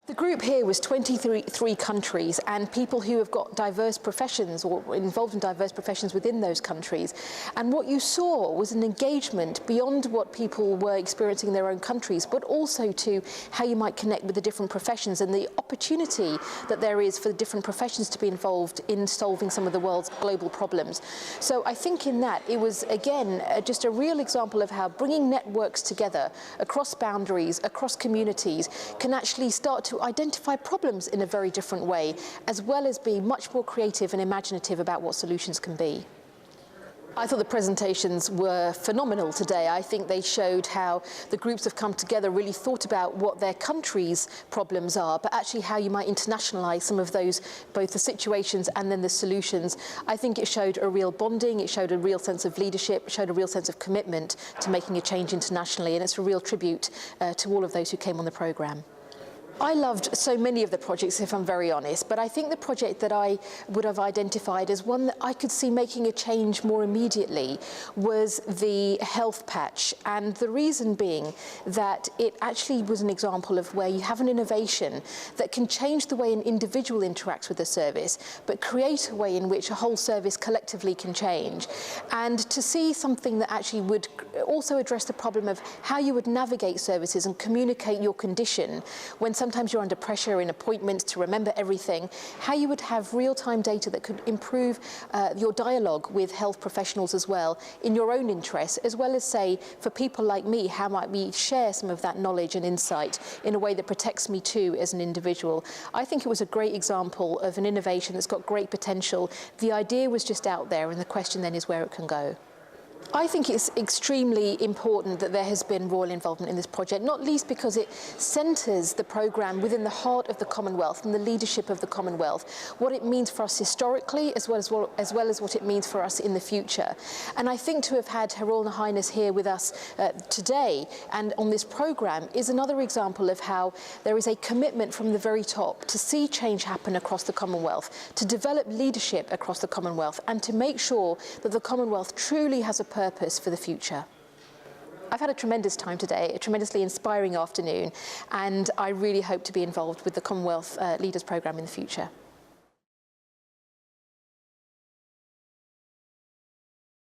The group here was 23 countries and people who have got diverse professions or involved in diverse professions within those countries. And what you saw was an engagement beyond what people were experiencing in their own countries, but also to how you might connect with the different professions and the opportunity that there is for the different professions to be involved in solving some of the world's global problems. So I think in that it was, again, just a real example of how bringing networks together across boundaries, across communities, can actually start to identify problems in a very different way, as well as be much more creative and imaginative about what solutions can be. I thought the presentations were phenomenal today. I think they showed how the groups have come together, really thought about what their country's problems are, but actually how you might internationalise some of those, both the situations and then the solutions. I think it showed a real bonding, it showed a real sense of leadership, it showed a real sense of commitment to making a change internationally, and it's a real tribute to all of those who came on the programme. I loved so many of the projects, if I'm very honest, but I think the project that I would have identified as one that I could see making a change more immediately was the health patch. And the reason being that it actually was an example of where you have an innovation that can change the way an individual interacts with the service, but create a way in which a whole service collectively can change. And to see something that actually would also address the problem of how you would navigate services and communicate your condition when sometimes you're under pressure in appointments to remember everything, how you would have real-time data that could improve your dialogue with health professionals as well in your own interests, as well as, say, for people like me, how might we share some of that knowledge and insight in a way that protects me too as an individual. I think it was a great example of an innovation that's got great potential. The idea was just out there, and the question then is where it can go. I think it's extremely important that there has been royal involvement in this project, not least because it centres the programme within the heart of the Commonwealth and the leadership of the Commonwealth, what it means for us historically as well as what it means for us in the future. And I think to have had Her Royal Highness here with us today and on this programme is another example of how there is a commitment from the very top to see change happen across the Commonwealth, to develop leadership across the Commonwealth, and to make sure that the Commonwealth truly has a purpose for the future. I've had a tremendous time today, a tremendously inspiring afternoon, and I really hope to be involved with the Commonwealth Leaders Programme in the future.